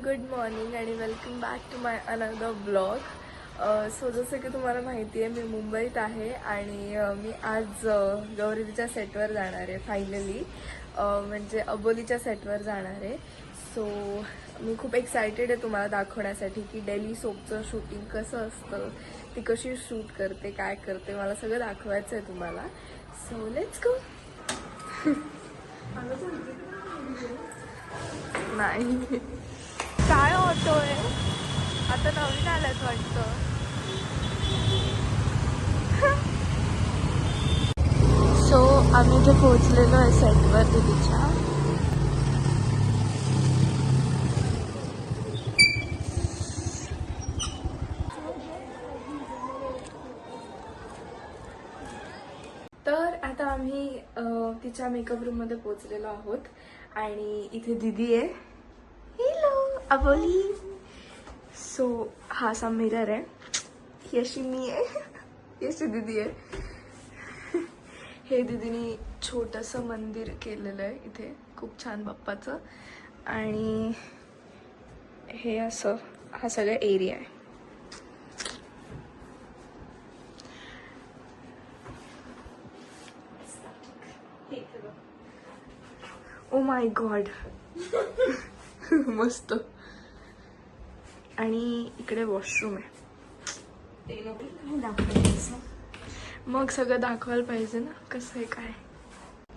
Good morning आणि welcome back to my another blog. So जसं की तुम्हाला माहिती आहे मी मुंबईत आहे आणि मी आज गौरीच्या सेटवर जाणार आहे फायनली. म्हणजे अबोलीच्या सेटवर जाणार आहे. सो मी खूप एक्सायटेड आहे तुम्हाला दाखवण्यासाठी की डेली सोपचं शूटिंग कसं असतं, ती कशी शूट करते, काय करते, मला सगळं दाखवायचं आहे तुम्हाला. So let's go. नाही काय होतोय आता, नवीन आल्यात वाटतं. सो आम्ही इथे पोहोचलेलो आहे सेटवर दीदीच्या. तर आता आम्ही तिच्या मेकअप रूम मध्ये पोहोचलेलो आहोत आणि इथे दीदी आहे. हेलो अबोली. सो हा असा मिरर आहे, ही अशी मी आहे, ही अशी दीदी आहे. हे दीदीने छोटंसं मंदिर केलेलं आहे इथे, खूप छान बाप्पाचं. आणि हे असं हा सगळा एरिया आहे. Oh my God. मस्त. आणि इकडे वॉशरूम आहे. मग सगळं दाखवायला पाहिजे ना कसं आहे काय.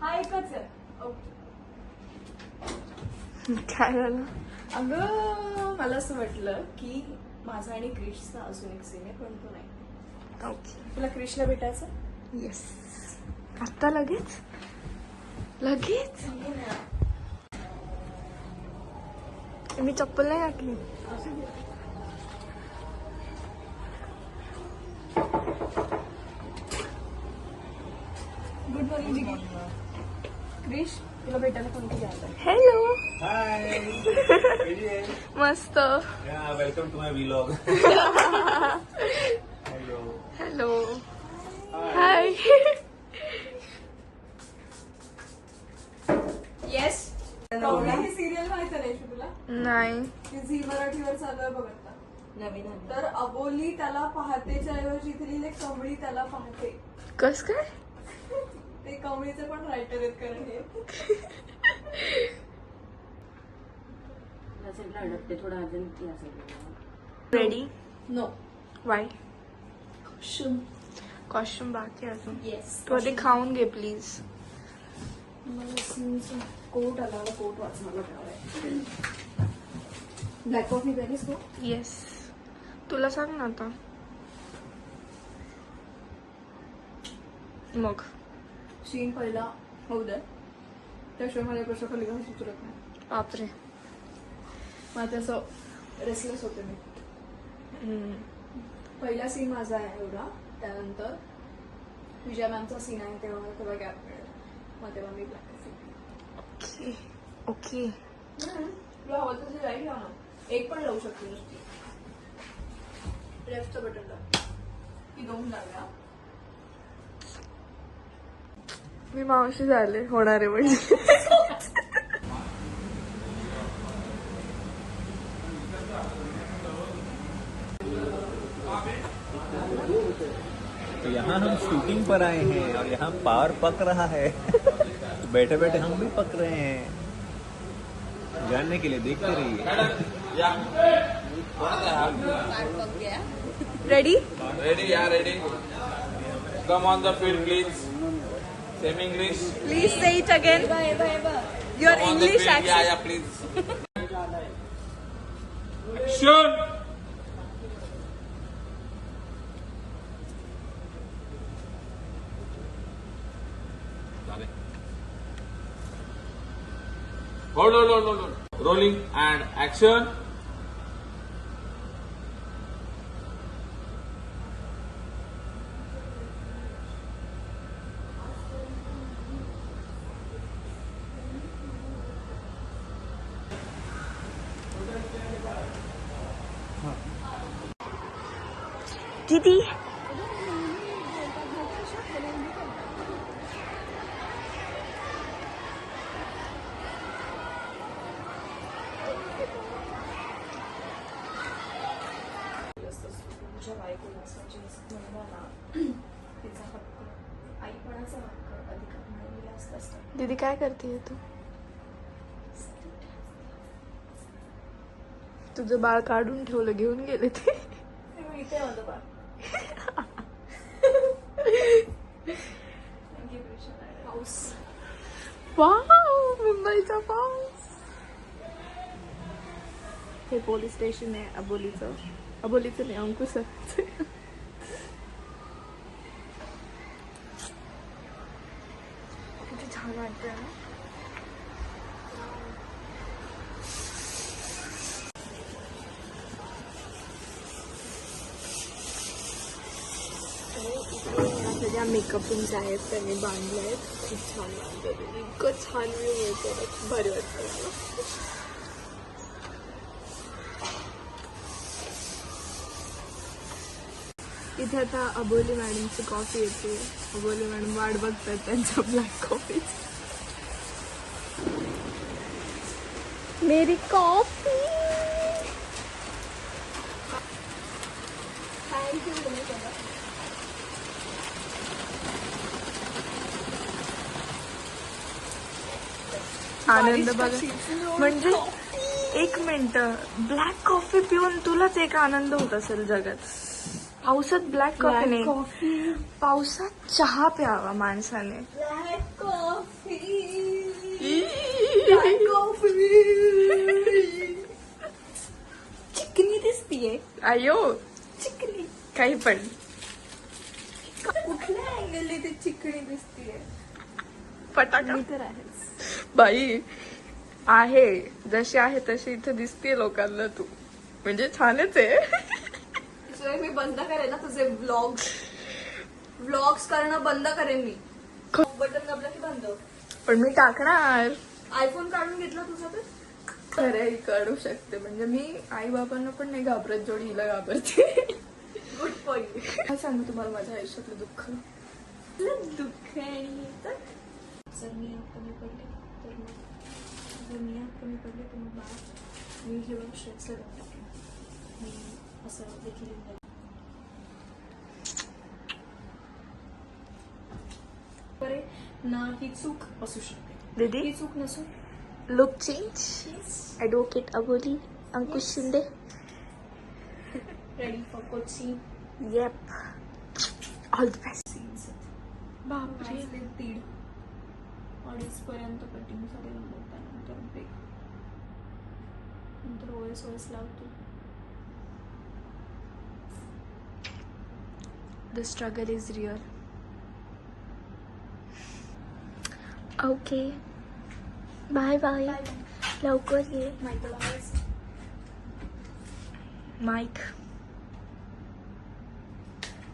हा एकच आहे. काय झालं? अगं मला असं वाटलं की माझा आणि क्रिशचा अजून एक सीन आहे, पण तो नाही. ओके. तुला क्रिशला भेटायचं? येस. आता लगेच लगेच. मी चप्पल नाही घातली. Good morning जिगी. क्रिश तुला भेटायला कोणती घ्यायला? हॅलो. हाय. मस्त. Welcome to my vlog. Hello. Hello. Hi. Yes. ही सिरियल माहिती नाही तुला? नाही. ती झी मराठीवर चालू आहे बघ आता. नवीन. तर अबोली त्याला पाहतेच्या ऐवजी इथे लिहिले कमळी त्याला पाहते. कस काय? ते कमळीचे पण रायटर आहेत कारण हे. Ready? No. Why? Costume. Costume बाकी अजून. येस. तू आधी खाऊन घे प्लीज. मला सीनचा कोट आला, मला कोट वाचनाला ठेवाय. ब्लॅक कॉफी पेरीस को. येस. तुला सांग ना आता. मग सीन पहिला होऊ दे, त्याशिवाय मला कसं खाली घालून सुचरत नाही. बापरे. मला त्याचं रेसलेस होते मी. पहिला सीन माझा आहे एवढा, त्यानंतर विजया मॅमचा सीन आहे तेव्हा मला थोडा गॅप मिळेल, मग तेव्हा मी ब्लॅक कॉफी. Okay okay. तुला हवं तसं राईट लाव ना, एक पण लावू शकते नुसती. लेफ्टचं बटन दाब की दोन लावूया. मी मावशी झाले होणारे म्हणजे. तो यहाँ हम शूटिंग पर आए हैं और यहाँ पावर पक रहा है. तो बैठे बैठे हम भी पक रहे हैं. जानने के लिए देखते रहिए. Ready? Ready, yeah, ready. Come on the field, please. Same English. Please say it again. Your Come on the English field, yeah, accent. yeah, please. Action! Hold. Rolling and action. दीदी. तुमच्या बायकोला सजेस्ट म्हणला ना तिचा हक्क आईपणाचा हक्क अधिकार मिळवलेला असतात. दीदी काय करते तू? तुझं बाळ काढून ठेवलं, घेऊन गेले ते. इथे आलं बा. पाऊस. वाव, मुंबईचा पाऊस. हे पोलीस स्टेशन आहे अबोलीचं. अबोलीचं नाही, अंकुशचं. किती छान वाटतंय ना. सगळ्या मेकअप रूम्स आहेत त्यांनी बांधले आहेत. खूप छान बांधले, इतकं छान व्ह्यू मिळतो ना, खूप भारी वाटतं मला. इथे आता अबोली मॅडमची कॉफी येते. अबोली मॅडम वाट बघतात त्यांच्या ब्लॅक कॉफी. मेरी कॉफी. आनंद बघा, म्हणजे एक मिनिट, ब्लॅक कॉफी पिऊन तुलाच एक आनंद होत असेल जगात. पावसात ब्लॅक कॉफी नाही, पावसात चहा प्यावा माणसाने. Black coffee. चिकनी दिसतीये. अयो चिकनी. काही पण. कुठल्या अँगलने ती चिकनी दिसतीये? फटाका मी तर आहेच. बाई आहे, जशी आहे तशी इथे दिसते लोकांना तू. म्हणजे छानच आहे. शिवाय मी बंद करेन ना तुझे व्लॉग्स करणं बंद करेन मी. बटन दाबलं की बंद. पण मी टाकणार. आयफोन काढून घेतला तुझा तर. खरंही काढू शकते. म्हणजे मी आई बाबांना पण नाही घाबरत, जोडी हिला घाबरते. Good point. काय सांगू तुम्हाला माझ्या आयुष्यातलं दुःख. दुःख आणि जर मी कमी पडले तर मग जर मी कमी पडले तर मग बाळा मी हे बघ श्रेयसला देऊन टाकेन. मी असं देखील बरे ना ही चूक असू शकते. दीदी ही चूक नसून look change. Advocate Aboli Ankush Shinde. Ready for coaching. Yelp. All the best. बापरे. दीड अडीचपर्यंत कटिंग झालेलं मग त्यानंतर ब्रेक. नंतर OS लावतो. The struggle is real. Okay. Bye bye. लवकर ये. माईक.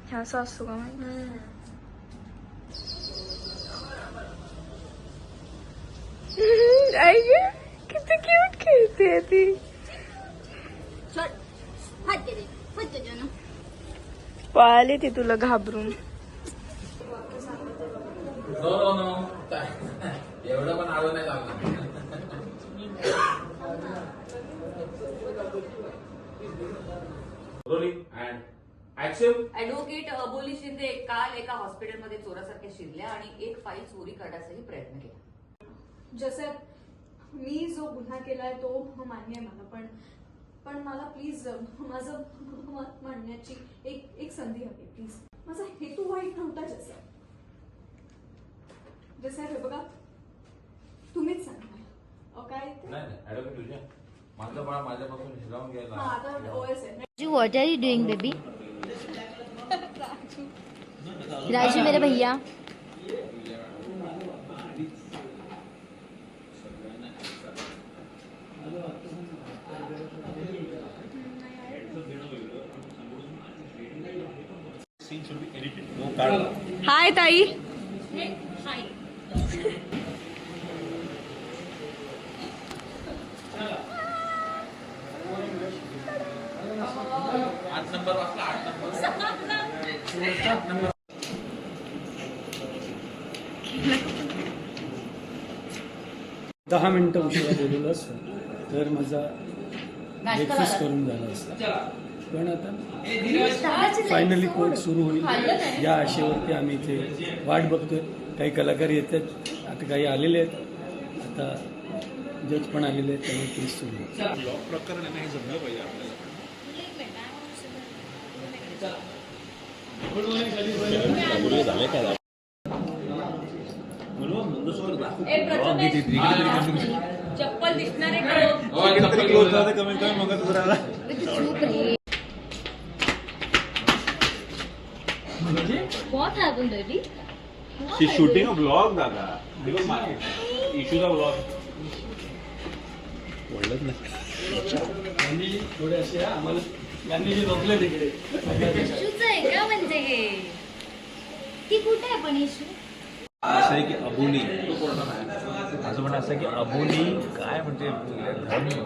ह्या असं असतो का माईक? किती क्यूट खेळते ती. पळाली ती तुला घाबरून. नो एवढं पण आलं नाही लागलं. Rolling and action. ऍडव्होकेट अबोली शिंदे काल एका हॉस्पिटलमध्ये चोरासारख्या शिरल्या आणि एक फाईल चोरी करण्याचाही प्रयत्न केला. जसं मी जो गुन्हा केलाय तो मान्य आहे मला, पण मला प्लीज माझं म्हणण्याची एक संधी हवी प्लीज. माझा हेतू वाईट नव्हता. जसं हे बघा तुम्हीच सांगा काय ते. नाही ऍडव्होकेट तुझ्या माझं बाळ माझ्यापासून हिरावून हा गेला. आता OS आहे. Raju, what are you doing, baby? Raju, मेरे भैया. हाय ताई. आठ नंबर वाजता 8 नंबर. दहा मिनिटं उशिरा बोलवलं असतं तर माझा ब्रेकफास्ट करून झाला असता. पण आता फायनली कोर्ट सुरू होईल या आशेवरती आम्ही इथे वाट बघतोय. काही कलाकार येतात, आता काही आलेले आहेत, आता जज पण आलेले आहेत, त्यामुळे केस सुरू होईल. चप्पल दिसणार आहे का? बहुत है तुम बेबी. शूटिंग अ ब्लॉग दादा, इशूचा ब्लॉग बोलत नाही. गांधीजी थोडे असे आम्हाला गांधीजी रोखले तिकडे. इशूच आहे का म्हणजे हे? ती कुठे आहे पण इशू? असं आहे की अबोली, असं म्हणणं असं आहे की अबोली काय म्हणजे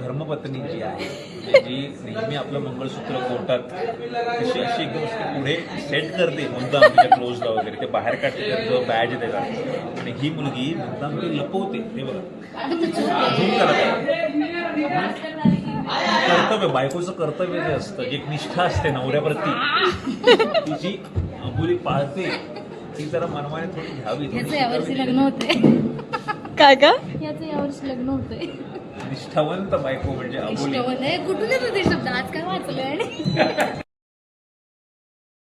धर्मपत्नी जी आहे, म्हणजे जी नेहमी आपलं मंगळसूत्र कोर्टात तशी अशी एकदम पुढे सेट करते मुद्दाम तिच्या क्लोजला वगैरे, ते बाहेर काढते जो बॅज आहे त्याचा, आणि ही मुलगी मुद्दाम ती लपवते. ते बघा झूम करत आहे. कर्तव्य, बायकोचं कर्तव्य जे असतं, जी एक निष्ठा असते नवऱ्याप्रती, ती जी अबोली पाळते, ती जरा मनमाने थोडी घ्यावी. याचं यावर्षी लग्न होते. काय का याचं यावर्षी लग्न होतंय. निष्ठावंत बायको म्हणजे अबोली. कुठून येतो ते शब्द? आज काय वाचलंय आणि